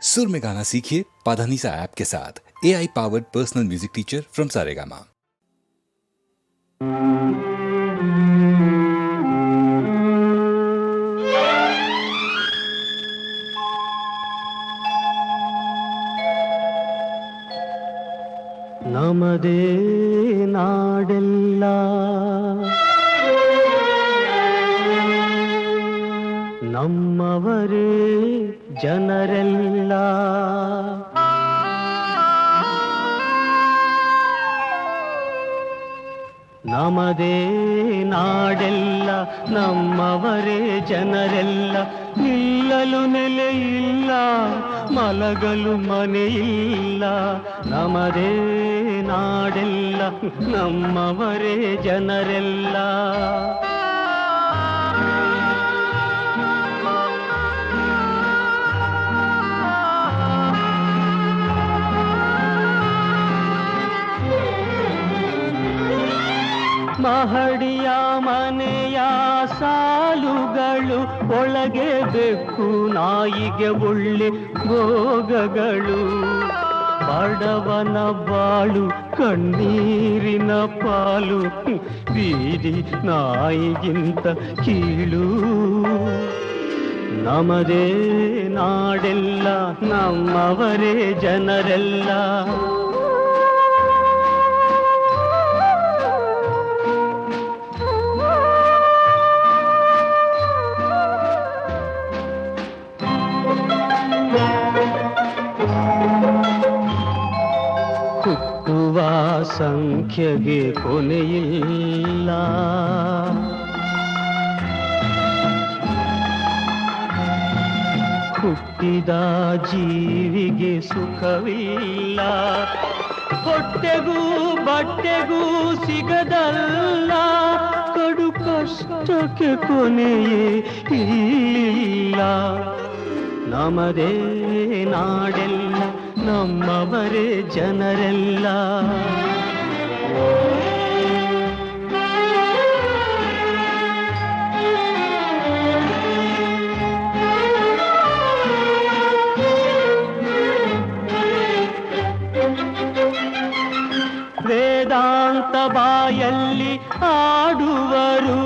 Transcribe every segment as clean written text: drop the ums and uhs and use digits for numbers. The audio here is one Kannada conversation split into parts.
सुर में गाना सीखिए पाधानीसा ऐप के साथ। AI powered personal music teacher from Saregama. ನಮದೇ ನಾಡೆಲ್ಲ ನಮ್ಮವರೇ ಜನರೆಲ್ಲ ನಮದೇ ನಾಡೆಲ್ಲ ನಮ್ಮವರೇ ಜನರೆಲ್ಲ ನಿಲ್ಲಲು ನೆಲೆಯಿಲ್ಲ ಮಲಗಲು ಮನೆಯಿಲ್ಲ ನಮದೇ ನಾಡೆಲ್ಲ ನಮ್ಮವರೇ ಜನರೆಲ್ಲ ಮಹಡಿಯ ಮನೆಯ ಸಾಲುಗಳು ಒಳಗೆ ಬೆಕ್ಕು ನಾಯಿಗೆ ಒಳ್ಳೆ ಭೋಗಗಳು ಬಡವನ ಬಾಳು ಕಣ್ಣೀರಿನ ಪಾಲು ಬೀದಿ ನಾಯಿಗಿಂತ ಕೀಳು ನಮದೇ ನಾಡೆಲ್ಲ ನಮ್ಮವರೇ ಜನರೆಲ್ಲ ಸಂಖ್ಯೆಗೆ ಕೊನೆಯಿಲ್ಲ ಹುಟ್ಟಿದ ಜೀವಿಗೆ ಸುಖವಿಲ್ಲ ಹೊಟ್ಟೆಗೂ ಬಟ್ಟೆಗೂ ಸಿಗದಲ್ಲ ಕಡು ಕಷ್ಟಕ್ಕೆ ಕೊನೆಯೇ ಇಲ್ಲ ನಮದೇ ನಾಡೆಲ್ಲ ನಮ್ಮವರೇ ಜನರೆಲ್ಲ ವೇದಾಂತ ಬಾಯಲ್ಲಿ ಆಡುವರು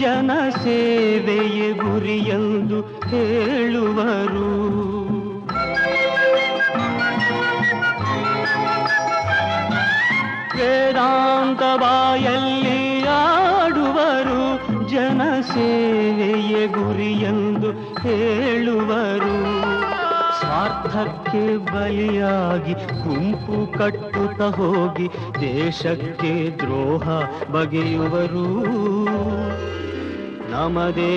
ಜನಸೇವೆಯೇ ಗುರಿಯೆಂದು ಹೇಳುವರು ವೇದಾಂತ ಬಾಯಲ್ಲಿ ಆಡುವರು ಜನಸೇವೆಯೇ ಗುರಿಯೆಂದು ಹೇಳುವರು ಸ್ವಾರ್ಥಕ್ಕೆ ಬಲಿಯಾಗಿ ಗುಂಪು ಕಟ್ಟುತ್ತ ಹೋಗಿ ದೇಶಕ್ಕೆ ದ್ರೋಹ ಬಗೆಯುವರು ನಮದೇ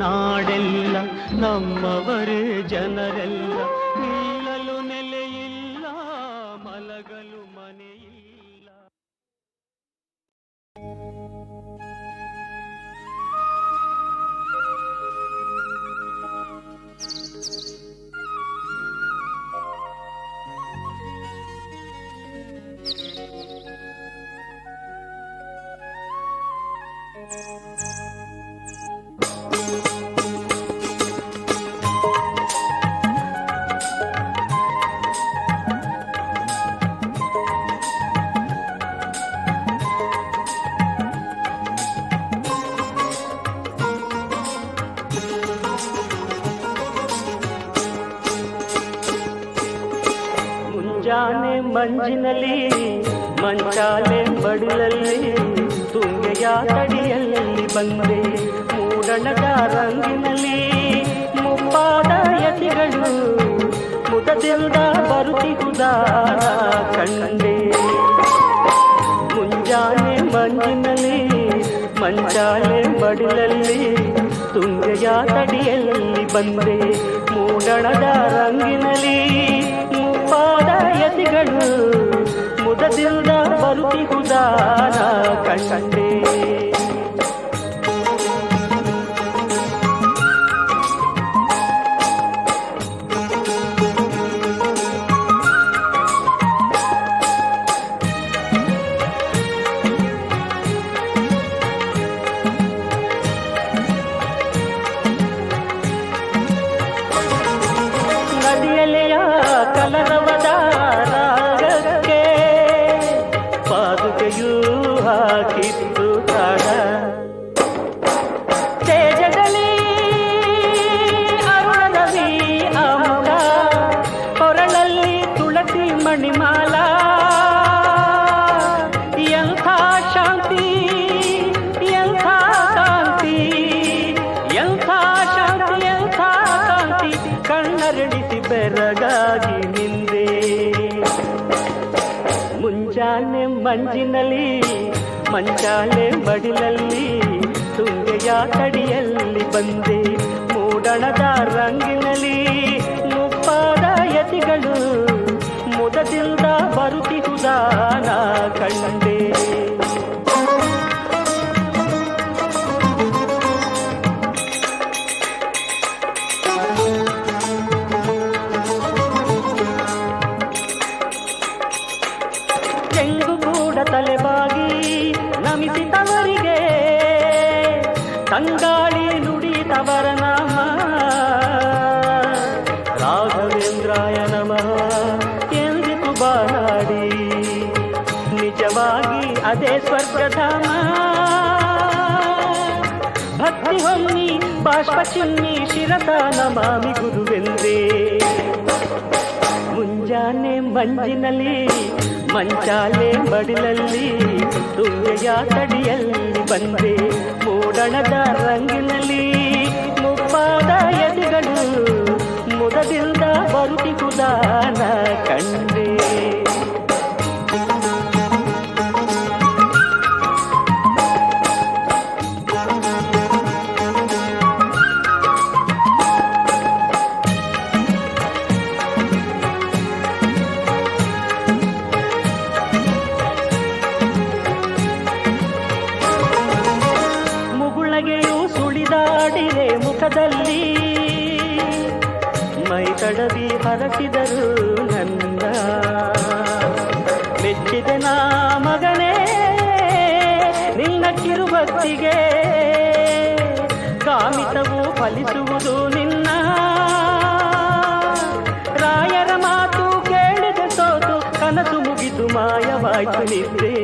ನಾಡೆಲ್ಲ ನಮ್ಮವರೇ ಜನರೆಲ್ಲ ನಿಲ್ಲಲು ನೆಲೆಯಿಲ್ಲ ಮಲಗಲು ಮನೆಯಿಲ್ಲ ಮುಂಜಾನೆ ಮಂಜಿನಲ್ಲಿ ಮಂಚಾಲೆ ಬಡಿಲಲ್ಲಿ ತುಂಗೆಯ ತಡಿಯಲ್ಲಿ ಬಂದೆ ಮೂಡಣದ ರಂಗಿನಲ್ಲಿ ಮುಪ್ಪಾದ ಯತಿಗಳು ಮುದದಿಂದ ಬರುತ್ತಿರುವುದಾರ ಕಂಡೆ ಮುಂಜಾನೆ ಮಂಜಿನಲ್ಲಿ ಮಂಚಾಲೆ ಬಡಿಲಲ್ಲಿ ತುಂಗೆಯ ತಡಿಯಲ್ಲಿ ಬಂದೆ ಮೂಡಣದ ರಂಗಿನಲ್ಲಿ ಮುಪ್ಪಾದ ಯತಿಗಳು ಮುದದಿಂದ ಬರುತ್ತಿರುವುದಾರ ಕಂಡೆ ನದಿಯಲೆಯ ಮುಗಿಸಿ ಬೆರಗಾಗಿ ನಿಂದೆ. ಮುಂಜಾನೆ ಮಂಜಿನಲ್ಲಿ ಮಂಚಾಲೆ ಮಡಿಲಲ್ಲಿ ತುಂಗೆಯ ತಡಿಯಲ್ಲಿ ಬಂದೆ. ಮೂಡಣದ ರಂಗಿನಲ್ಲಿ ಮುಪ್ಪಾದ ಯತಿಗಳು ಮುದದಿಂದ ಬರುತ್ತಿಹುದಾನ ಕಂಡೆ. ಚೆಂಗು ಕೂಡ ತಲೆಬಾಗಿ ನಮಿಸಿದವರಿಗೆ ತಂಗಾಳಿ ನುಡಿತವರ ನಾಮ. ರಾಘವೇಂದ್ರಾಯ ನಮಃ ಎಂದಿತು ಬಾನಾಡಿ ನಿಜವಾಗಿ ಅದೇ ಸ್ವರ್ಗಧಾಮ. ಭಕ್ತಿ ಹೊಮ್ಮಿ ಬಾಷ್ಪ ಚಿಮ್ಮಿ ಶಿರತ ನಮಾಮಿ ಗುರುವೆಂದೇ. ಮುಂಜಾನೆ ಮಂಜಿನಲ್ಲಿ ಮಂಚಾಲೆ ಮಡಿಲಲ್ಲಿ ತುಂಗೆಯ ತಡಿಯಲ್ಲಿ ಬಂದೆ. ಮೂಡಣದ ರಂಗಿನಲ್ಲಿ ಮುಪ್ಪಾದ ಎದೆಗಳು ಮುದದಿಂದ ಬರುತ್ತಿಹುದಾನ ಕಂಡೆ. ಸುಳಿದಾಡಿರೆ ಮುಖದಲ್ಲಿ ಮೈ ತಡವಿ ಹರಸಿದರು ನನ್ನ. ಮೆಚ್ಚಿದ ನಾ ಮಗನೇ ನಿನ್ನ ಕಿರುಭಕ್ತಿಗೆ, ಕಾಮಿತವು ಫಲಿಸುವುದು ನಿನ್ನ. ರಾಯರ ಮಾತು ಕೇಳಿದ ಸೋತು ಕನಸು ಮುಗಿದು ಮಾಯವಾಯ್ತು ನಿದ್ದೆ.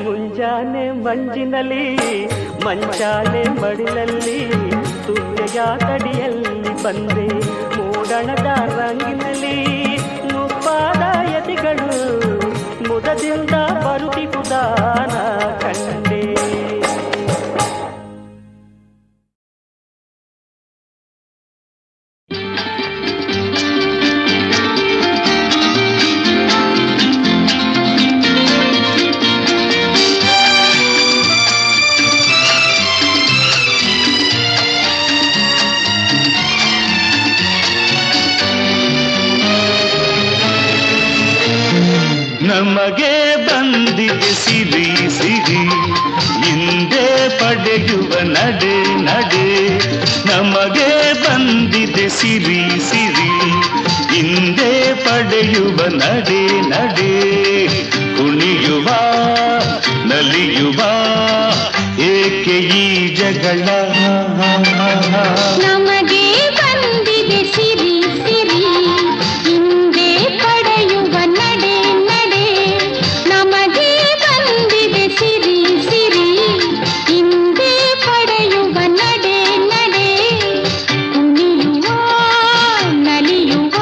ಮುಂಜಾನೆ ಮಂಜಿನಲ್ಲಿ ಮಂಚಾಲೆ ಮಡಿಲಲ್ಲಿ ತುಂಗೆಯ ತಡಿಯಲ್ಲಿ ಬಂದೆ. ಮೂಡಣದ ರಂಗಿನಲ್ಲಿ ಮುಪ್ಪಾದ ಯತಿಗಳು ಮುದದಿಂದ ಬರುತ್ತಿಹುದಾನ ಕಂಡೆ. ನಮಗೆ ಬಂದಿದೆ ಸಿರಿ ಸಿರಿ ಹಿಂದೆ ಪಡೆಯುವ ನಡೆ ನಡೆ. ನಮಗೆ ಬಂದಿದೆ ಸಿರಿ ಸಿರಿ ಹಿಂದೆ ಪಡೆಯುವ ನಡೆ ನಡೆ. ಕುಣಿಯುವ ನಲಿಯುವ ಏಕೆ ಈ ಜಗಳ. ನಮಗೆ ಬಂದಿದೆ ಸಿರಿ ಸಿರಿ ಹಿಂದೆ ಪಡೆಯುವ ನಡೆ ನಡೆ. ನಮಗೆ ಬಂದಿದೆ ಸಿರಿ ಸಿರಿ ಹಿಂದೆ ಪಡೆಯುವ ನಡೆ ನಡೆ. ಕುಣಿಯುವ ನಲಿಯುವ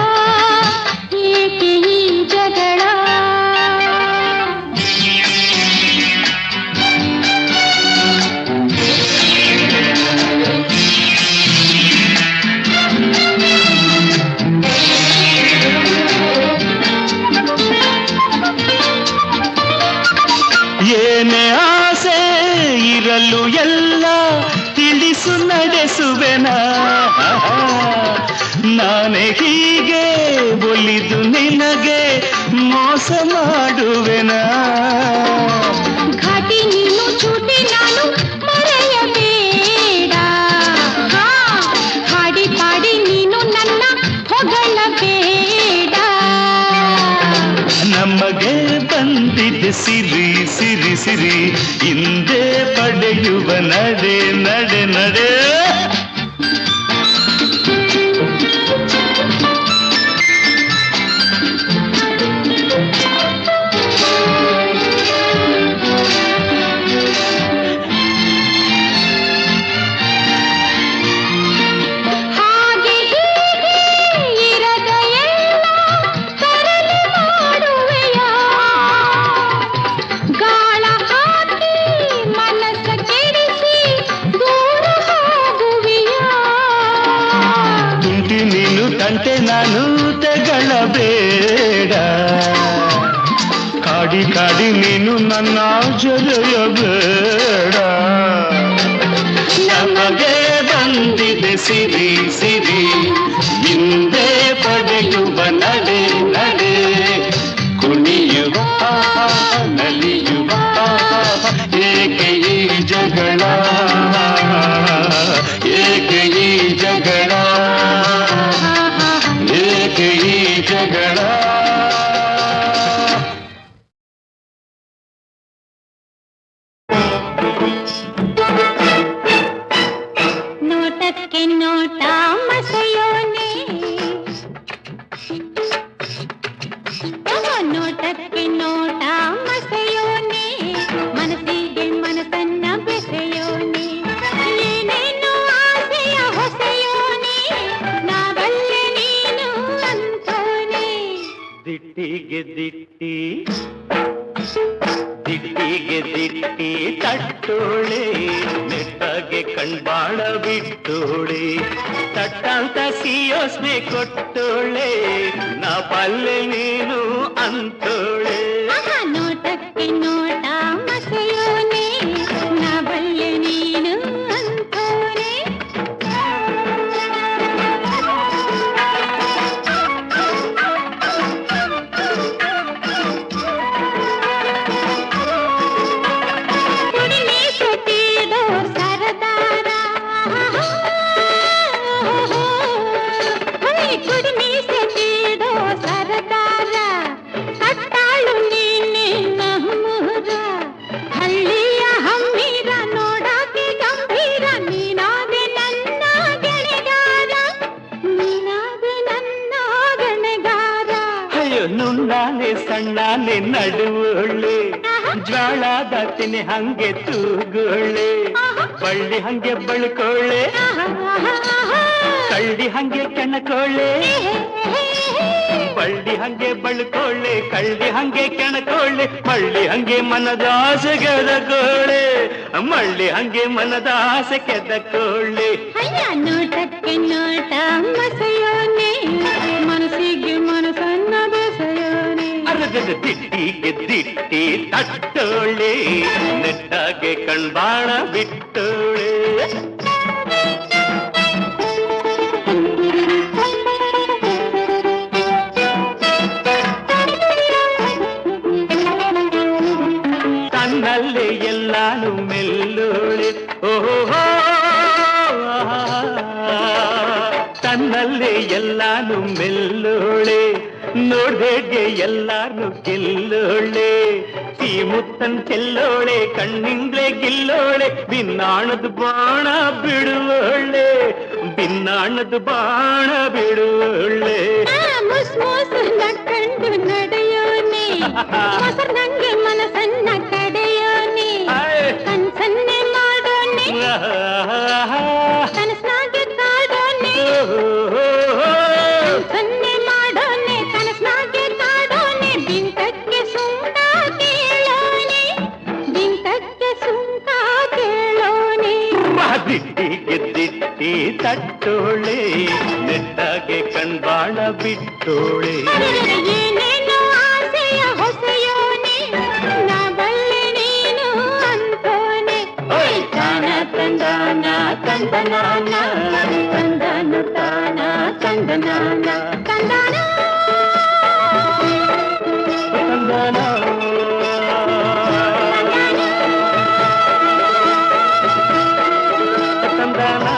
ಏಕೆ ಈ ಜಗಳ. ಏನೇ ಆಸೆ ಇರಲು ಎಲ್ಲ ತಿಳಿಸು ನಡೆಸುವೆನ. ನಾನೇ ಹೀಗೆ ಒಲಿದು ನಿನಗೆ ಮೋಸ ಮಾಡುವೆನ. ಘಾಟಿ ನೀನು ಚೂಟಿ ನಾನು ಮರೆಯಬೇಡ. ಹಾಡಿ ಪಾಡಿ ನೀನು ನನ್ನ ಹೊಗಳಬೇಡ. ನಮಗೆ ಬಂದಿದೆ ಸಿರಿ ಸಿರಿ ಸಿರಿ ಹಿಂದೆ ಪಡೆಯುವ ನಡೆ ನಡೆ ನಡೆ. ಹಾಗೆ ಹೀಗೆ ಇರದ ಎಲ್ಲ ತರಲೆ ಮಾಡುವೆಯ. ಗಾಳ ಹಾಕಿ ಮನಸ್ಸ ಕೆಡಿಸಿ ದೂರ ಹೋಗುವೆ. ತಂಟೆ ನಾನು ತೆಗಳಬೇಡ, ಕಾಡಿ ಕಾಡಿ ನೀನು ನನ್ನ ಜೊರೆಯಬೇಡ. ನಮಗೆ ಬಂದಿದೆ ಸಿರಿ ಸಿರಿ, ಹಿಂದೆ ಪಡೆಯುವ ನಡೆ ನಡೆ, ಕುಣಿಯುವ ನಲಿಯುವ ಏಕೆ ಈ ಜಗಳ, ಏಕೆ ಈ ಜಗಳ, ಏಕೆ ಈ ಜಗಳ. ನೋಟಕ್ಕೆ ನೋಟ ಮಸೆಯೋನೆ, ನೋಟಕ್ಕೆ ನೋಟ ಮಸೆಯೋನೆ, ಮನಸ್ಸಿಗೆ ಮನಸ್ಸನ್ನ ಬೆಸೆಯೋನೆ, ಏನೇನು ಆಸೆಯ ಹೊಸೆಯೋನೆ, ನಾವಲ್ಲೇ ನೀನು ಅಂತೋನೆ. ದಿಟ್ಟಿಗೆ ದಿಟ್ಟಿ ದಿಟ್ಟಿಗೆ ದಿಟ್ಟಿ ತಟ್ಟೋಳೆ, ನೆಟ್ಟಗೆ ಕಣ್ಬಾಣ ಬಿಟ್ಟೋಳೆ, ತಟ್ಟಂತ ಸಿಯೋಸ್ನೆ ಕೊಟ್ಟೋಳೆ, ನಾ ಬಲ್ಲೆ ನೀನು ಅಂತೋಳೆ. ನೋಟಕ್ಕೆ ನೋಟ ಮಸೆಯೋನೆ, ನಾ ಬಲ್ಲೆ ನೀನು ಅಂತೋನೆ. ಕುಡಿಮೆ ಸೆಟ್ಟಿಡೋ ಸರದಾರ, ಕುಡಿಮೆ ಸೆಟ್ಟಿಡೋ ಸರದಾರ, ಕಟ್ಟಾಳು ನೀನೆ ನಮ್ಮೂರ, ಹಳ್ಳಿಯ ಹಮ್ಮೀರ ನೋಡಾಕೆ ಗಂಭೀರ, ನೀನಾದೆ ನನ್ನ ಗೆಳೆಗಾರ, ನೀನಾದೆ ನನ್ನ ಗೆಳೆಗಾರ. ಅಯ್ಯೋ ನುಣ್ಣಾನೆ ಸಣ್ಣಾನೆ ನಡುವೊಳ್ಳೆ, ಜ್ವಾಳದ ತಿನಿ ಹಂಗೆ ತೂಗೋಳೆ, ಬಳ್ಳಿ ಹಂಗೆ ಬಳ್ಕೊಳ್ಳೆ, ಕಳ್ಳಿ ಹಂಗೆ ಕೆಣಕೊಳ್ಳೆ, ಬಳ್ಳಿ ಹಂಗೆ ಬಳ್ಕೊಳ್ಳೆ, ಕಳ್ಳಿ ಹಂಗೆ ಕೆಣಕೊಳ್ಳೆ, ಮಳ್ಳಿ ಹಂಗೆ ಮನದ ಆಸೆ ಗೆದಕೊಳ್ಳೆ, ಮಳ್ಳಿ ಹಂಗೆ ಮನದ ಆಸೆ ಕೆದಕೊಳ್ಳೆ. ಅಯ್ಯ ನೋಟಕ್ಕೆ ನೋಟ ಮಸೆಯೋನೆ, ಮನಸ್ಸಿಗೆ ಮನಸ್ಸನ್ನ ಬೆಸೆಯೋನೆ. ಅರಗದ ದಿಟ್ಟಿಗೆ ದಿಟ್ಟಿ ತಟ್ಟೋಳೆ, ನೆಟ್ಟಾಗೆ ಕಣ್ಬಾಣ ಬಿಟ್ಟೋಳೆ. ತನ್ನಲ್ಲೇ ಎಲ್ಲಾನು ಮೆಲ್ಲೋಳೆ, ಓಹೋ ತನ್ನಲ್ಲೇ ಎಲ್ಲಾನು ಮೆಲ್ಲೋಳೆ, ನೋಡ್ದೇಗೆ ಎಲ್ಲಾರು ಗೆಲ್ಲೋಳೆ, ಈ ಮುತ್ತನ್ ಚೆಲ್ಲೋಳೆ, ಕಣ್ಣಿಂಗ್ಲೆ ಗಿಲ್ಲೋಳೆ, ಬಿನ್ನಾಣದ ಬಾಣ ಬಿಡುವೋಳೆ, ಬಿನ್ನಾಣದ ಬಾಣ ಬಿಡುವೋಳೆ. ಮುಸ್ ಮುಸ್ ನಕ್ಕಂಡು ನಡೆಯೋನೆ, ಮೊಸರು ನಂಗೆ ಮನಸ್ಸನ್ನ ಕಡೆಯೋನೆ, ಕನ್ಸನ್ನೆ ಮಾಡೋನೆ, ಕನಸ್ನಾಗೆ ಕಾಡೋನೆ, ಕನ್ಸನ್ನೆ ಮಾಡೋನೆ, ಕನಸ್ನಾಗೆ ಕಾಡೋನೆ, ಬಿಂಕಕ್ಕೆ ಸುಂಕ ಕೇಳೋನೆ, ಬಿಂಕಕ್ಕೆ ಸುಂಕ ಕೇಳೋನೆ. ದಿಟ್ಟಿಗೆ ದಿಟ್ಟಿ ತಟ್ಟೋಳೆ, ನೆಟ್ಟಾಗೆ ಕಣ್ಬಾಣ ಬಿಟ್ಟೋಳೆ. ಏನೇನು ಆಸೆಯ ಹೊಸೆಯೋನೆ, ನಾ ಬಲ್ಲೆ ನೀನು ಅಂತೋನೆ. ತಾನ ತಂದಾನ ತಂದನಾನ, ತಂದನು ತಾನ ತಂದನಾನ, ತಂದಾನ ತಂದನ ತಂದನ.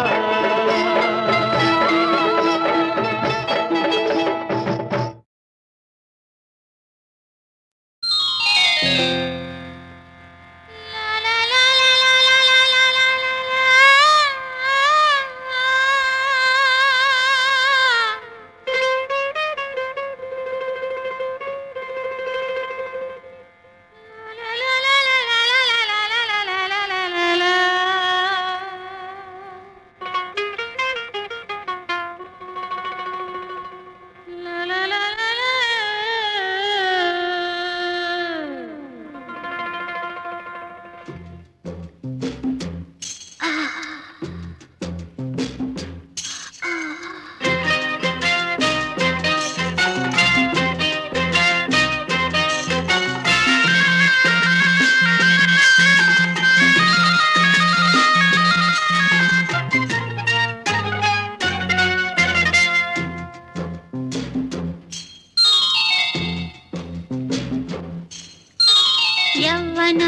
ಯೌವನ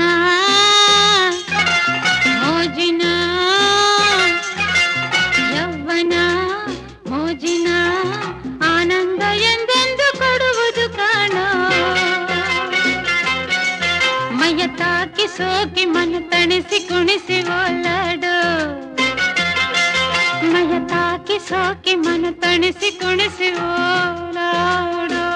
ಮೋಜಿನ ಯೌವನ ಮೋಜಿನ ಆನಂದ ಎಂದೆಂದು ಕೊಡುವುದು ಕಾಣೋ ಮೈಯ ತಾಕಿ ಸೋಕಿ ಮನ ತಣಿಸಿ ಕುಣಿಸಿ ಓಲಾಡೋ ಮೈಯ ತಾಕಿ ಸೋಕಿ ಮನ ತಣಿಸಿ ಕುಣಿಸಿ ಓಲಾಡೋ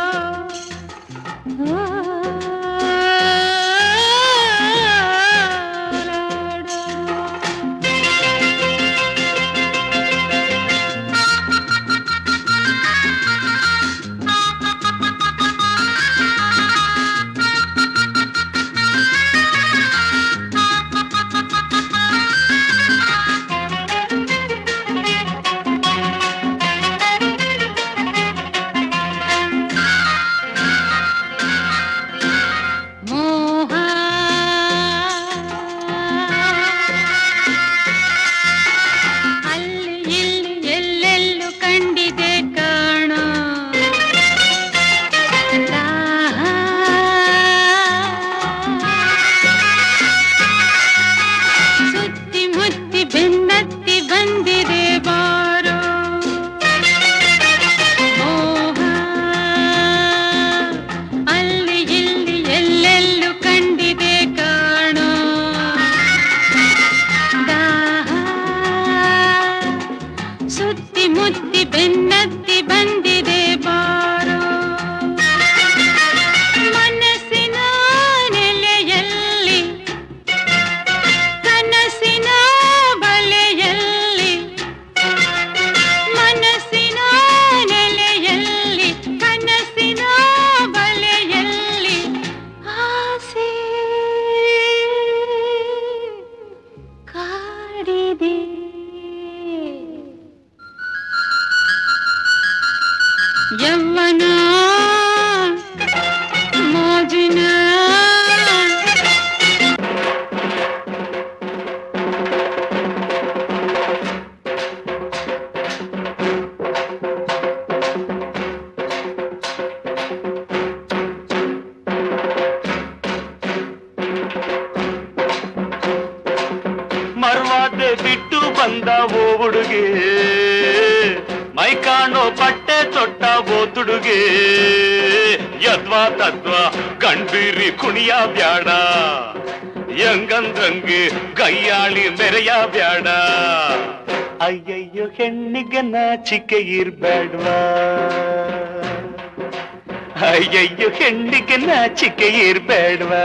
ಯೌವನ ಮೋಜಿನ ಮರ್ವಾದೆ ಬಿಟ್ಟು ಬಂದ ಓ ಹುಡುಗಿ ಮೈ ಕಾಣೋ ಬಟ್ಟೆ ತೊಟ್ಟ ಓ ತುಡುಗೆ ಯದ್ವಾ ತದ್ವಾ ಗಂಡ್ಬೀರಿ ಕುಣಿಯ ಬ್ಯಾಡ ಹೆಂಗಂದ್ರಂಗೆ ಗೈಯಾಳಿ ಮೆರೆಯ ಬ್ಯಾಡ ಅಯ್ಯಯ್ಯೋ ಹೆಣ್ಣಿಗೆ ನಾಚಿಕೆ ಇರ್ಬೇಡ್ವಾ ಅಯ್ಯಯ್ಯೋ ಹೆಣ್ಣಿಗೆ ನಾಚಿಕೆ ಇರ್ಬೇಡ್ವಾ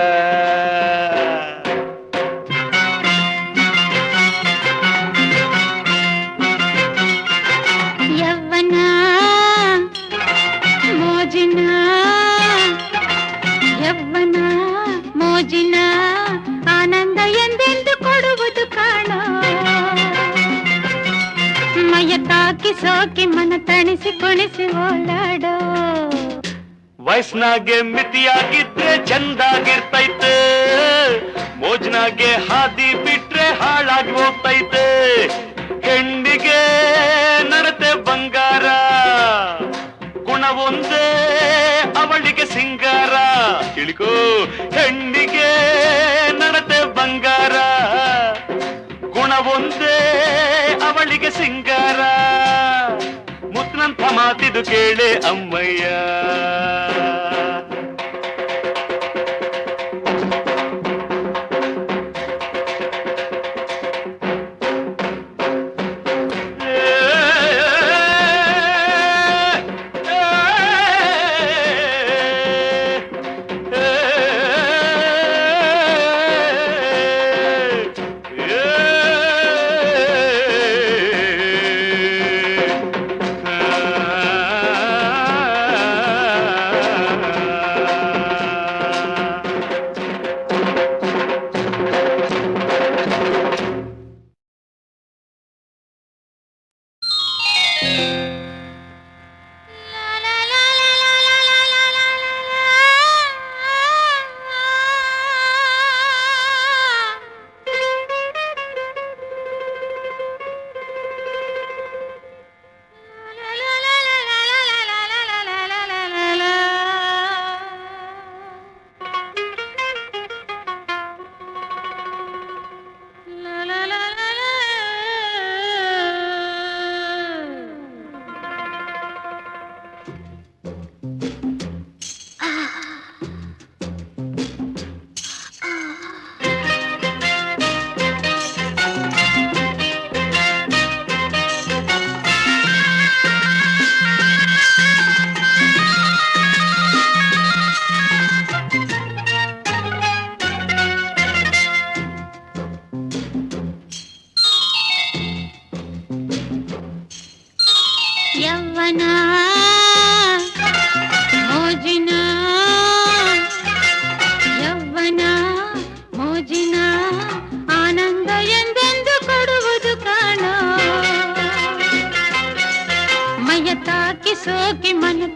ಯೌವನ ಮೋಜಿನ ಯೌವನ ಮೋಜಿನ ಆನಂದ ಎಂದೆಂದು ಕೊಡುವುದು ಕಾಣೋ ಮೈಯ ತಾಕಿ ಸೋಕಿ ಮನ ತಣಿಸಿ ಕುಣಿಸಿ ಓಲಾಡೋ ವಯಸ್ನಾಗೆ ಮಿತಿಯಾಗಿದ್ರೆ ಚಂದಾಗಿರ್ತೈತೆ ಮೋಜ್ನಾಗೆ ಹಾದಿ ಬಿಟ್ರೆ ಹಾಳಾಗಿ ಹೋಗ್ತೈತೆ ಹೆಣ್ಣಿಗೆ ನಡತೆ ಬಂಗಾರ ಗುಣ ಒಂದೇ ಅವಳಿಗೆ ಸಿಂಗಾರ ತಿಳ್ಕೋ ಹೆಣ್ಣಿಗೆ ನಡತೆ ಬಂಗಾರ ಗುಣ ಒಂದೇ ಅವಳಿಗೆ ಸಿಂಗಾರ ಮುತ್ನಂಥ ಮಾತಿದು ಕೇಳೆ ಅಮ್ಮಯ್ಯ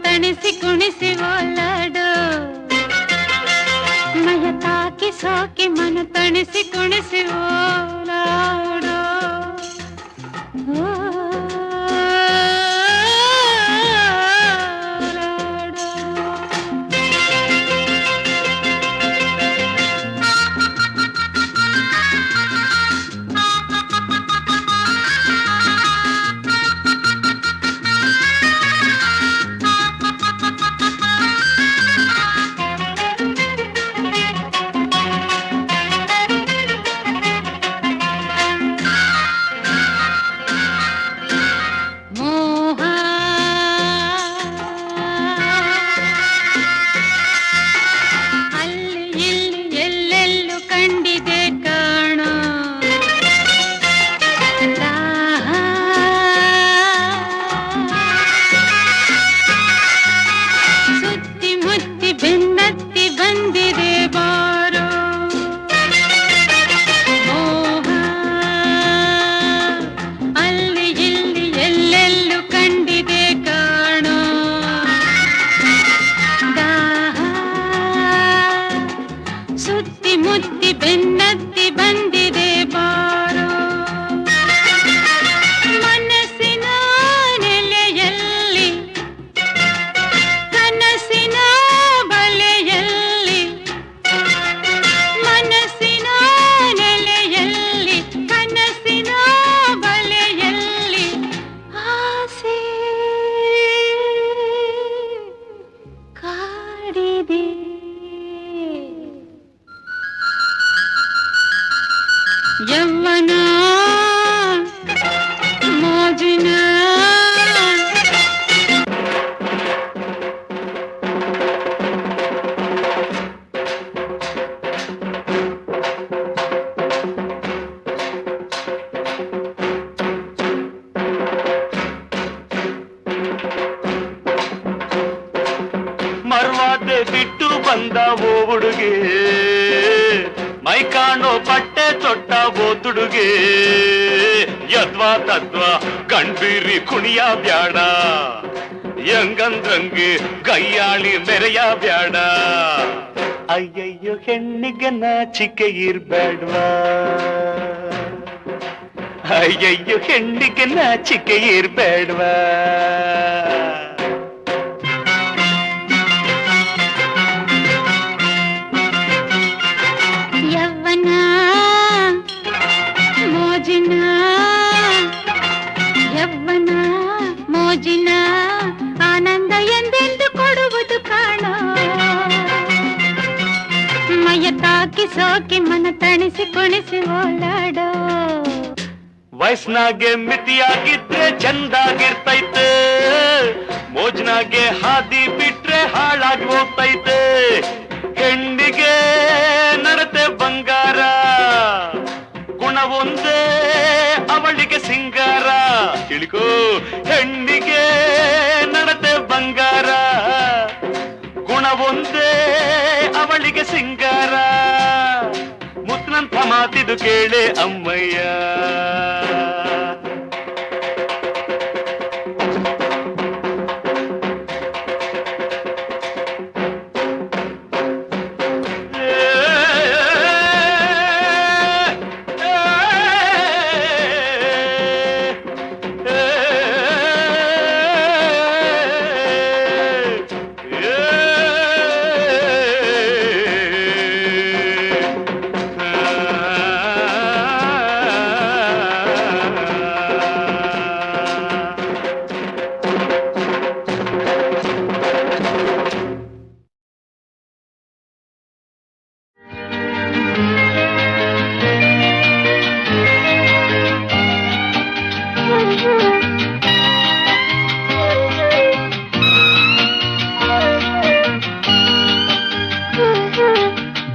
ತಣಿಸಿ ಕುಣಿಸಿ ಓಲಾಡು ಮಯ ತಾಕಿ ಸೋಕಿ ಮನ ತಣಿಸಿ ಕುಣಿಸಿ ಓಲಾಡು ಯವ್ವನ ಮೋಜಿನ ಮರ್ವಾದೆ ಬಿಟ್ಟು ಬಂದ ಓ ಹುಡುಗಿ ಮೈ ಕಾಣೋ ಪಟ್ಟೆ ತೊಟ್ಟ ಓ ತುಡುಗೆ ಯದ್ವಾ ತದ್ವಾ ಗಂಡ್ಬೀರಿ ಕುಣಿಯ ಬ್ಯಾಡ ಹೆಂಗಂದ್ರಂಗೆ ಗೈಯಾಳಿ ಮೆರೆಯ ಬ್ಯಾಡ ಅಯ್ಯಯ್ಯೋ ಹೆಣ್ಣಿಗೆ ನಾಚಿಕೆ ಇರ್ಬೇಡ್ವಾ ಅಯ್ಯಯ್ಯೋ ಹೆಣ್ಣಿಗೆ ನಾಚಿಕೆ ಇರ್ಬೇಡ್ವಾ ಯವ್ವನ ಮೋಜಿನ ಆನಂದ ಎಂದೆಂದು ಕೊಡುವುದು ಕಾಣೋ ಮಯ ತಾಕಿ ಸೋಕಿ ಮನ ತಣಿಸಿ ಕುಣಿಸಿ ಓಲಾಡೋ ವಯಸ್ನಾಗೆ ಮಿತಿಯಾಗಿದ್ರೆ ಚಂದಾಗಿರ್ತೈತೆ ಮೋಜ್ನಾಗೆ ಹಾದಿ ಬಿಟ್ರೆ ಹಾಳಾಗಿ ಹೋಗ್ತೈತೆ ಹೆಣ್ಣಿಗೆ ನಡತೆ ಬಂಗಾರ ಗುಣ ಒಂದೇ ಅವಳಿಗೆ ಸಿಂಗಾರ ತಿಳ್ಕೋ ಹೆಣ್ಣಿಗೆ ನಡತೆ ಬಂಗಾರ ಗುಣ ಒಂದೇ ಅವಳಿಗೆ ಸಿಂಗಾರ ಮುತ್ನಂಥ ಮಾತಿದು ಕೇಳೆ ಅಮ್ಮಯ್ಯ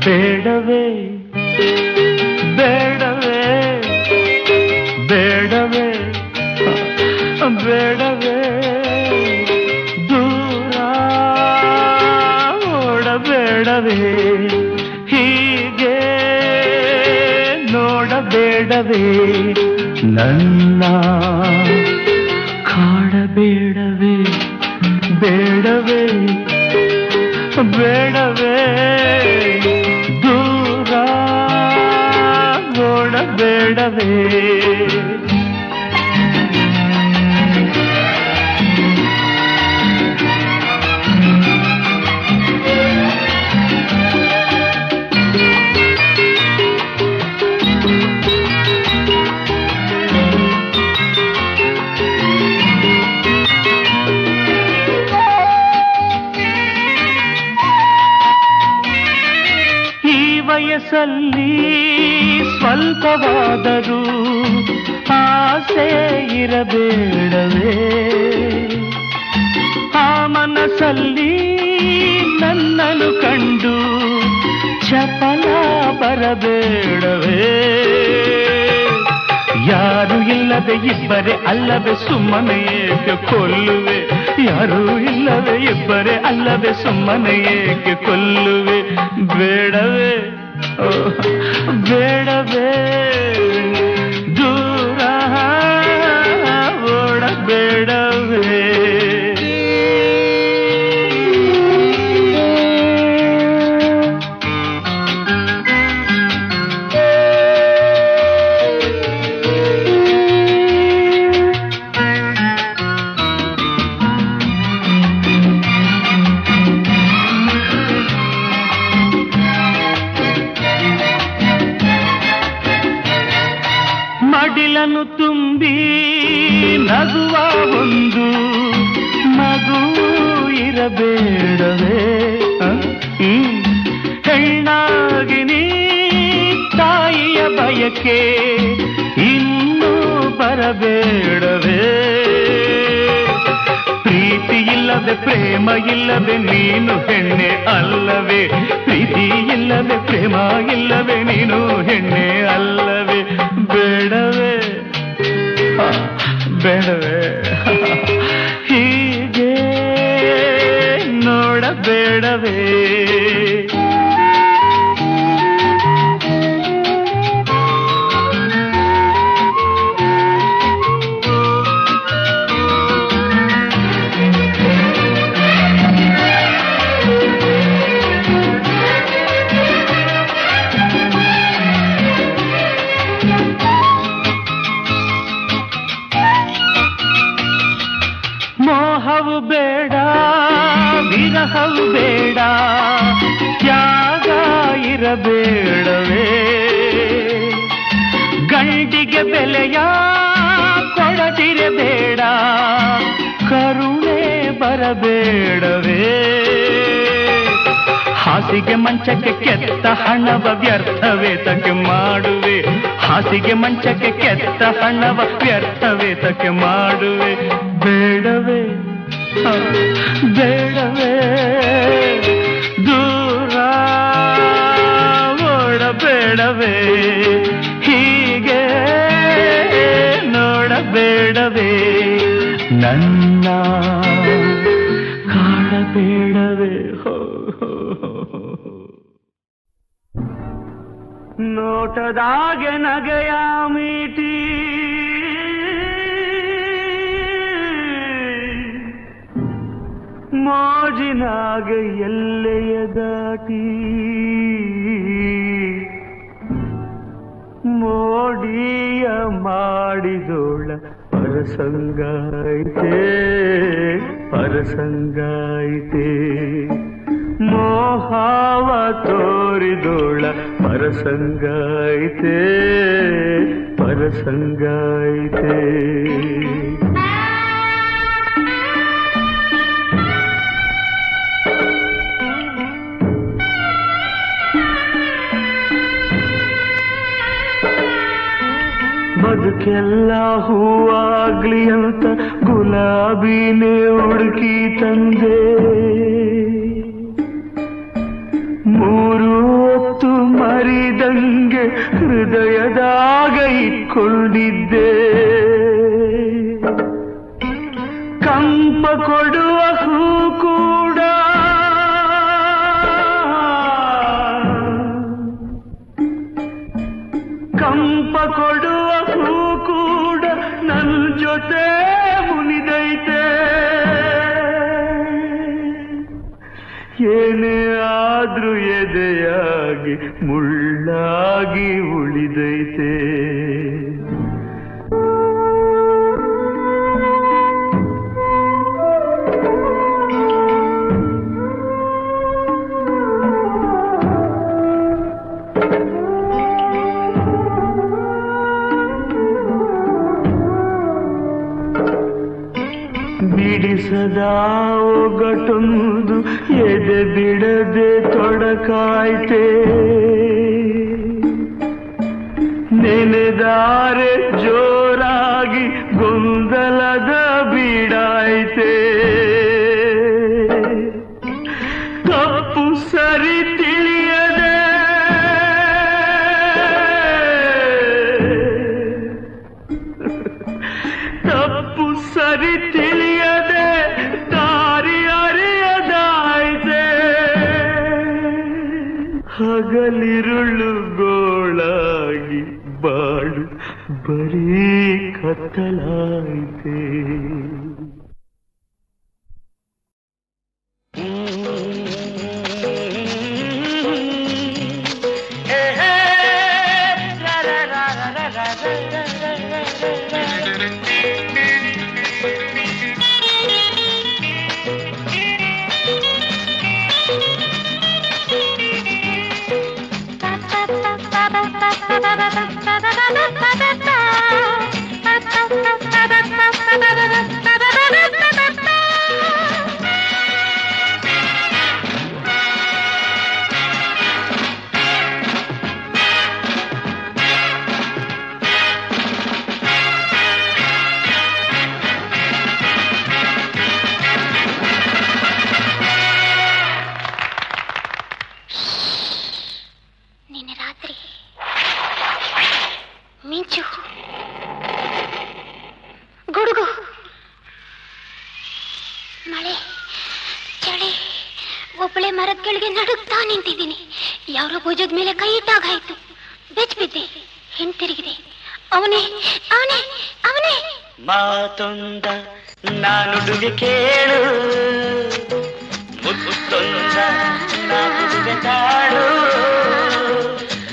ಬೇಡವೇ ಬೇಡವೇ ಬೇಡವೇ ಬೇಡವೇ ದೂರ ಓಡಬೇಡವೇ ಹೀಗೆ ನೋಡಬೇಡವೇ ನನ್ನ ಕಾಡಬೇಡವೇ ಬೇಡ ಬೇಡವೇ ಬೇಡವೇ ದೂರ ಓಡಬೇಡವೇ ವಯಸ್ಸಲ್ಲಿ ಸ್ವಲ್ಪವಾದರೂ ಆಸೆ ಇರಬೇಡವೇ ಆ ಮನಸ್ಸಲ್ಲಿ ನನ್ನನ್ನು ಕಂಡು ಚಪಲ ಬರಬೇಡವೇ ಯಾರು ಇಲ್ಲದೆ ಇಬ್ಬರೇ ಅಲ್ಲವೇ ಸುಮ್ಮನೆ ಏಕೆ ಕೊಲ್ಲುವೆ ಯಾರು ಇಲ್ಲವೇ ಇಬ್ಬರೇ ಅಲ್ಲವೇ ಸುಮ್ಮನೆ ಏಕೆ ಕೊಲ್ಲುವೆ ಬೇಡವೇ ಬೇಡವೇ ದೂರ ಓಡಬೇಡವೇ ಮಡಿಲನ್ನು ತುಂಬಿ ನಗುವ ಒಂದು ಮಗು ಇರಬೇಡವೇ ಹೆಣ್ಣಾಗಿ ನೀ ತಾಯಿಯ ಬಯಕೆ ಇನ್ನೂ ಬರಬೇಡವೇ ಪ್ರೀತಿ ಇಲ್ಲದೆ ಪ್ರೇಮ ಇಲ್ಲದೆ ನೀನು ಹೆಣ್ಣೆ ಅಲ್ಲವೇ ಪ್ರೀತಿ ಇಲ್ಲದೆ ಪ್ರೇಮ ಇಲ್ಲವೇ ನೀನು ಹೆಣ್ಣೆ ಅಲ್ಲವೇ ಬೇಡವೇ ಬೇಡವೇ ಹೀಗೆ ನೋಡಬೇಡವೇ ಮೋಹವು ಬೇಡ ವಿರಹವು ಬೇಡ ತ್ಯಾಗ ಇರಬೇಡವೇ ಗಂಟಿಗೆ ಬೆಲೆಯ ಕೊಡದಿರಬೇಡ ಕರುಣೆ ಬರಬೇಡವೇ ಹಾಸಿಗೆ ಮಂಚಕ್ಕೆ ಕೆತ್ತ ಹಣವ ವ್ಯರ್ಥವೇ ತಕ್ಕೆ ಮಾಡುವೆ ಹಾಸಿಗೆ ಮಂಚಕ್ಕೆ ಕೆತ್ತ ಹಣವ ವ್ಯರ್ಥವೇ ತಕ್ಕೆ ಮಾಡುವೆ ಬೇಡವೇ ಬೇಡವೇ ದೂರ ಓಡಬೇಡವೇ ಹೀಗೆ ನೋಡಬೇಡವೇ ನನ್ನ ಕಾಡಬೇಡವೇ ನೋಟದಾಗೆ ನಗೆಯ ಮೀಟಿ ಮೋಜಿನಾಗೆ ಎಲ್ಲೆಯ ದಾಟಿ ಮೋಡಿಯ ಮಾಡಿದೋಳ ಪರಸಂಗಾಯಿತೆ ಪರಸಂಗಾಯಿತೆ ಮೋಹಾವ ತೋರಿದೋಳ ಪರಸಂಗಾಯಿತೆ ಪರಸಂಗಾಯಿತೆ ಬದುಕೆಲ್ಲ ಹೂವಾಗ್ಲಿ ಅಂತ ಗುಲಾಬಿನೇ ಹುಡುಕಿ ತಂದೆ ಮೂರು ಹೊತ್ತು ಮರಿದಂಗೆ ಹೃದಯದಾಗ ಇಟ್ಕೊಂಡಿದ್ದೆ ಕಂಪ ಕೊಡುವ ಹೂ ಕೂಡ ಕಂಪ ಕೊಡುವ ಹೂ ಕೂಡ ನನ್ನ ಜೊತೆ ಮುನಿದೈತೆ ಏನೇ ಆದ್ರೂ ಎದೆಯಾಗಿ ಮುಳ್ಳಾಗಿ ಉಳಿದೈತೆ. ಬಿಡಿಸದಾ ಒಗಟೊಂದು ಎದೆ ಬಿಡದೆ ತೊಡಕಾಯ್ತೆ. ನೆನೆದಾರೆ ಜೋರಾಗಿ ಗೊಂದಲದ ಬೀಡಾಯ್ತೆ. ತಪ್ಪು ಸರಿ ತಿಳಿಯದೆ ತಪ್ಪು ಸರಿ ತಿಳಿಯದೆ ದಾರಿ ಅರಿಯದಾಯ್ತೆ. ಹಗಲಿರುಳು ಗೋಳಾಗಿ ಬಾಳು ಬರೀ ಕತ್ತಲಾಯ್ತೆ. ನಿನ್ನೆ ರಾತ್ರಿ ಮಿಂಚು, ಗುಡುಗು, ಮಳೆ, ಚಳಿ, ಒಬ್ಬಳೆ ಮರದ ಕೆಳಗೆ ನಡುಗ್ತಾ ನಿಂತಿದ್ದೀನಿ. ಯಾರೋ ಭುಜದ ಮೇಲೆ ಕೈ ಇಟ್ಟಾಗಾಯ್ತು. ಬೆಚ್ಚ ಬಿದ್ದೆ, ಹಿಂತಿರುಗಿದೆ. ಅವನೇ ಅವನೇ ಅವನೇ. ಮಾತೊಂದ ನಾನುಡುಗೆ ಕೇಳು, ಮುತ್ತೊಂದ ನಾನುಡುಗೆ ತಾಳು.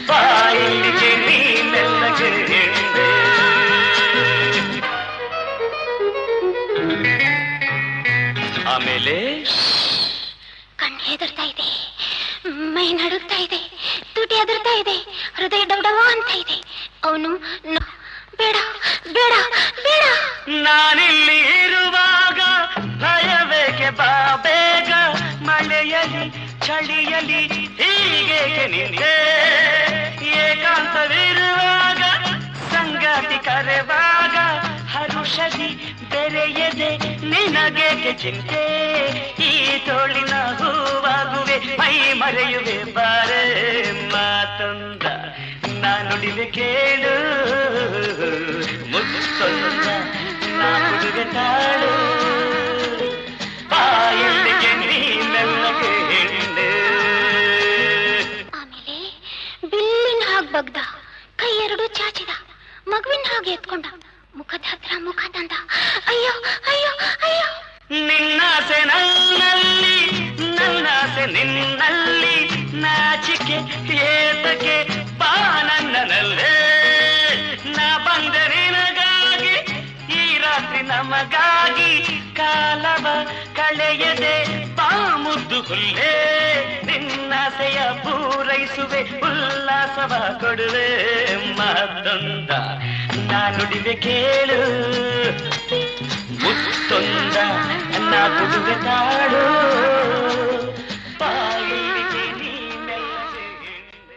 ಬಾಯಿಗೆ ನೀನೆಲ್ಲಗೆ ಹಿಂದೆ. ಆಮೇಲೆ ಕಣ್ಣು ಹೆದರ್ತಾ ಇದೆ, ಮೈ ನಡುಗ್ತಾ ಇದೆ, ತುಟಿ ಅದರ್ತಾ ಇದೆ, ಹೃದಯ ಡೌಡವ ಅಂತ ಇದೆ. ಅವನು ಬೇಡ ಬೇಡ ಬೇಡ. ನಾನಿಲ್ಲಿ ಇರುವಾಗ ಭಯಬೇಕೆ, ಬಾ ಬೇಗ. ಮಳೆಯಲಿ ಚಳಿಯಲಿ ಹೀಗೆ ನಿಂದೆ. ಏಕಾಂತವಿರುವಾಗ ಸಂಗಾತಿ ಕರೆವಾಗ ಹರುಷದಿ ಬೆರೆಯದೆ ನಿನಗೇಕೆ ಚಿಂತೆ. ಈ ತೋಳಿನ ಹೂವಾಗುವೆ, ಮೈ ಮರೆಯುವೆ ಬಾರೆ. ಮಾತೊಂದ ನಾನುಡಿವೆ ಕೇಳು, ಮುತ್ತೊಂದ ನಾನುಡುವೆ ತಾಳು. ಬಾಯಿಗೆ ನೀನೆಲ್ಲಗೆ ಹಿಂದೆ. ಆಮೇಲೆ ಬಿಲ್ಲಿನ ಹಾಗೆ ಬಗ್ದ, ಕೈ ಎರಡು ಚಾಚಿದ, ಮಗುವಿನ ಹಾಗೆ ಎತ್ಕೊಂಡ, ಮುಖದ ಹತ್ರ ಮುಖ ತಂದ. ಅಯ್ಯೋ ಅಯ್ಯೋ ಅಯ್ಯೋ. ನಿನ್ನಾಸೆ ನನ್ನಲ್ಲಿ, ನನ್ನಾಸೆ ನಿನ್ನಲ್ಲಿ. ನಾಚಿಕೆ ಏತಕ್ಕೆ, ಬಾ ನನ್ನಲ್ಲೇ. ನಾ ಬಂದೆ ನಿನಗಾಗಿ, ಈ ರಾತ್ರಿ ನಮಗಾಗಿ. ಕಾಲವ ಕಳೆಯದೆ ಬಾ ಮುದ್ದು ಹುಲ್ಲೇ. ನಿನ್ನಾಸೆಯ ಪೂರೈಸುವೆ, ಉಲ್ಲಾಸವ ಕೊಡುವೆ. ಮಾತೊಂದ ನಾನುಡಿವೆ ಕೇಳು, ಮುತ್ತೊಂದ ನಾ ಕೊಡುವೆ ತಾಳು. ಬಾಯಿಗೆ ನೀನೆಲ್ಲಗೆ ಹಿಂದೆ.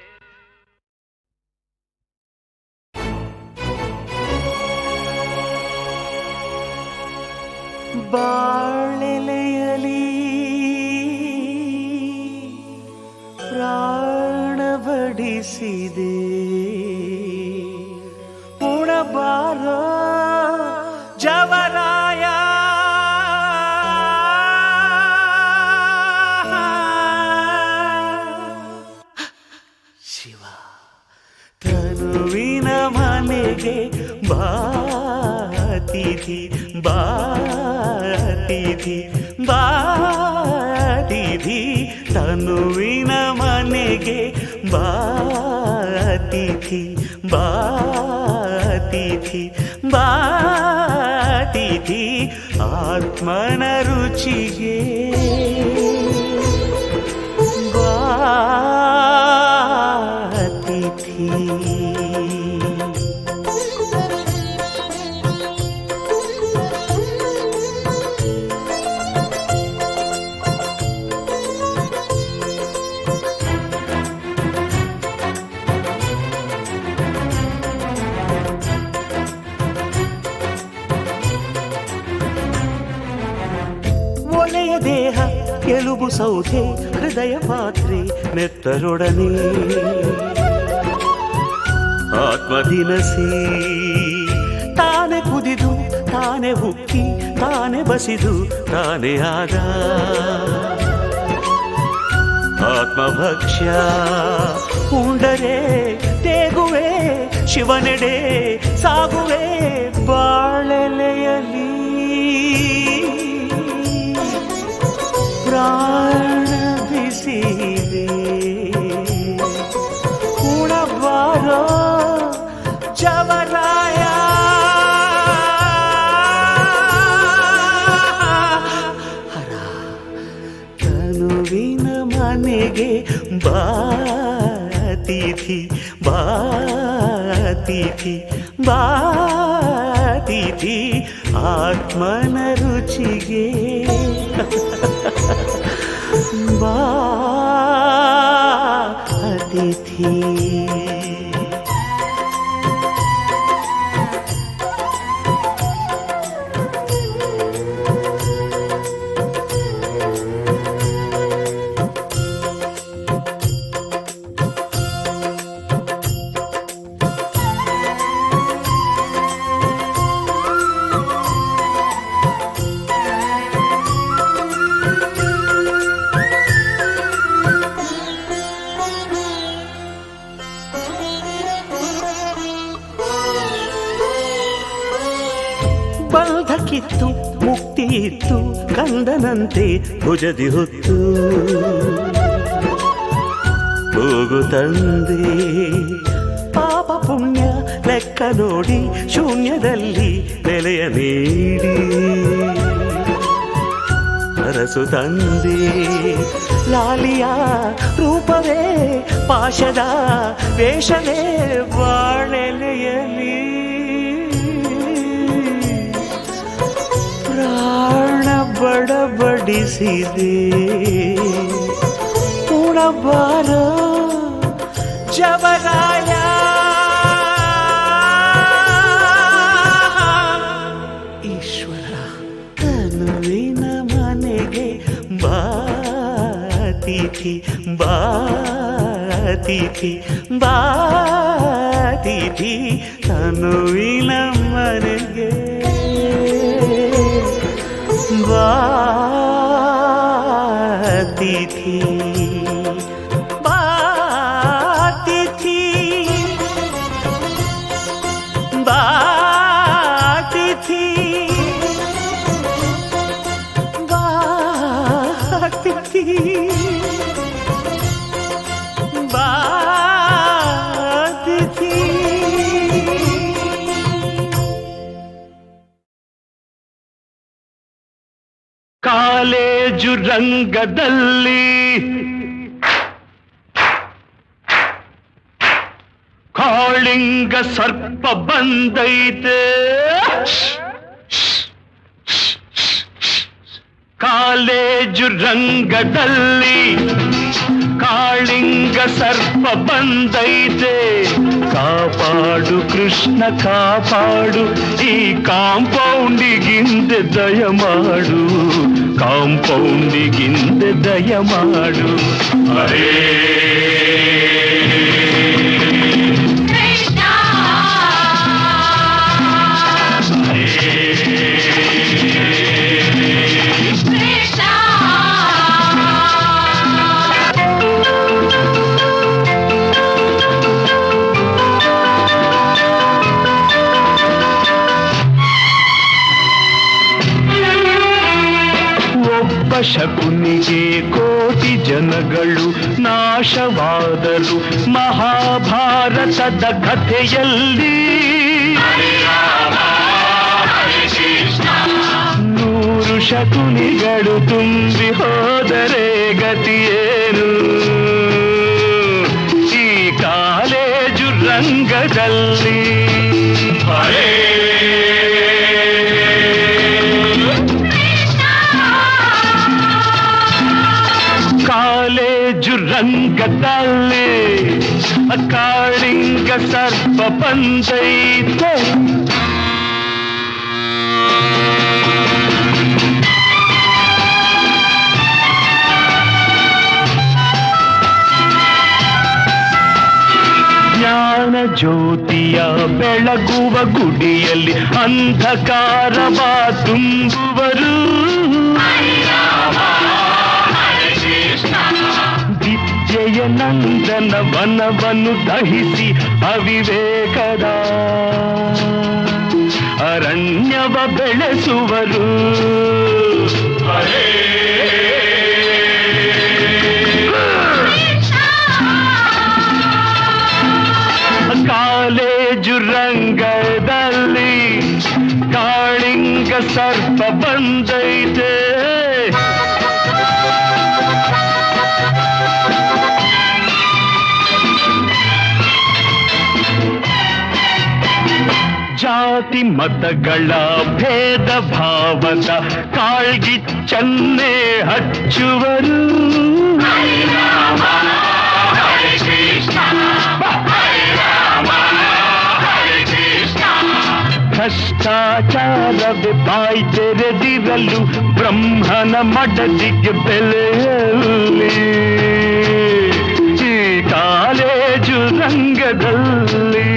ಬಾಳೆಲೆಯಲಿ ಪ್ರಾಣ ಬಡಿಸಿದೆ, ಉಣಬಾರೋ ಜವರಾಯ. ಶಿವ ತನುವಿನ ಮನೆಗೆ ಬಾತಿಥಿ, ಬಾತಿಥಿ, ಬಾತಿಥಿ. ತನುವಿನ ಮನೆಗೆ ಬಾ ಅತಿಥಿ ಬಾ ಅತಿಥಿ ಬಾ ಅತಿಥಿ ಆತ್ಮನ ರುಚಿಗೆ ಬಾ ಅತಿಥಿ. ಒಲೆಯ ದೇಹ ಎಲುಬು ಸೌಧೆ ಹೃದಯ ಪಾತ್ರೆ ನೆತ್ತರೊಡನೆ ಆತ್ಮದಿನಸಿ ತಾನೆ ಕುದಿದು ತಾನೆ ಉಕ್ಕಿ ತಾನೆ ಬಸಿದು ತಾನೇ ಆದ ಆತ್ಮಭಕ್ಷ್ಯ ಉಂಡರೆ ತೇಗುವೆ ಶಿವನೆಡೆ ಸಾಗುವೆ ಬಾಳೆಲೆಯಲ್ಲಿ ಪ್ರಾಣ ಬಿಸಿದೆ ಉಣಬಾರೋ ಜವರಾಯ ಹರ ತನುವಿನ ಮನೆಗೆ ಬಾ ಅತಿಥಿ ಬಾ ಅತಿಥಿ ಬಾ ಅತಿಥಿ ಆತ್ಮನ ರುಚಿಗೆ ಬಾ ಅತಿಥಿ. ಬಂಧಕ್ಕಿತ್ತು ಮುಕ್ತಿ ಇತ್ತು ಕಂದನಂತೆ ಭುಜದಿ ಹೊತ್ತು ಹೋಗು ತಂದೆ ಪಾಪ ಪುಣ್ಯ ಲೆಕ್ಕ ನೋಡಿ ಶೂನ್ಯದಲ್ಲಿ ನೆಲೆಯ ನೀಡಿ ಅರಸು ತಂದೆ ಲಾಲಿಯ ರೂಪವೇ ಪಾಶದ ವೇಷವೇ ಬಾಳೆಲೆಯಲಿ ಪ್ರಾಣ ಬಡಬಡಿಸಿದೆ ಉಣಬಾರೋ ಜವರಾಯ ಈಶ್ವರ ತನುವಿನ ಮನೆಗೆ ಬಾ ಅತಿಥಿ ಬಾ ಅತಿಥಿ ಬಾ ಅತಿಥಿ ತನುವಿನ ಮನೆಗೆ ಬಾ ಅತಿಥಿ ಬಾ ಅತಿಥಿ ಬಾ ಅತಿಥಿ ಬಾ ಅತಿಥಿ ಬಾ ಅತಿಥಿ. ಕಾಲೇಜು ರಂಗದಲ್ಲಿ ಕಾಳಿಂಗ ಸರ್ಪ ಬಂದೈತೆ ಕಾಲೇಜು ರಂಗದಲ್ಲಿ ಕಾಳಿಂಗ ಸರ್ಪ ಬಂದೈತೆ ಕಾಪಾಡು ಕೃಷ್ಣ ಕಾಪಾಡು ಈ ಕಾಂಪೌಂಡಿಗಿಂದೆ ದಯಮಾಡು ಕಾಂಪೌಂಡಿಗಿಂದೆ ದಯಮಾಡು ಹರೇ ಶಕುನಿಗೆ ಕೋಟಿ ಜನಗಳು ನಾಶವಾದರು ಮಹಾಭಾರತದ ಕಥೆಯಲ್ಲಿ. ನೂರು ಶಕುನಿಗಳು ತುಂಬಿ ಹೋದರೆ ಗತಿಯೇನು ಈ ಕಾಲೇಜು ರಂಗದಲ್ಲಿ. ಕಾಲೇಜು ರಂಗದಲ್ಲಿ ಕಾಳಿಂಗ ಸರ್ಪ ಬಂದೈತೆ. ಜ್ಞಾನ ಜ್ಯೋತಿಯ ಬೆಳಗುವ ಗುಡಿಯಲ್ಲಿ ಅಂಧಕಾರವ ತುಂಬುವರು. ವಿದ್ಯೆಯ ನಂದನ ವನವನ್ನು ದಹಿಸಿ ಅವಿವೇಕದ ಅರಣ್ಯವ ಬೆಳೆಸುವರು. ಕಾಲೇಜು ರಂಗದಲ್ಲಿ ಕಾಳಿಂಗ ಸರ್ಪ ಬಂದೈತೆ. ಜಾತಿ ಮತಗಳ ಭೇದ ಭಾವದ ಕಾಳ್ಗಿಚ್ಚನ್ನೇ ಹಚ್ಚುವರು. ಭ್ರಷ್ಟಾಚಾರವೇ ಬಾಯಿ ತೆರೆದಿರಲು ಬ್ರಹ್ಮನ ಮಡದಿಗೆ ಬೆಲೆಯಲ್ಲಿ ಈ ಕಾಲೇಜು ರಂಗದಲ್ಲಿ.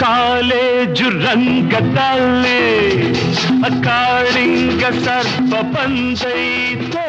ಕಾಲೇಜು ರಂಗದಲ್ಲಿ ಕಾಳಿಂಗ ಸರ್ಪ ಬಂದೈತೆ.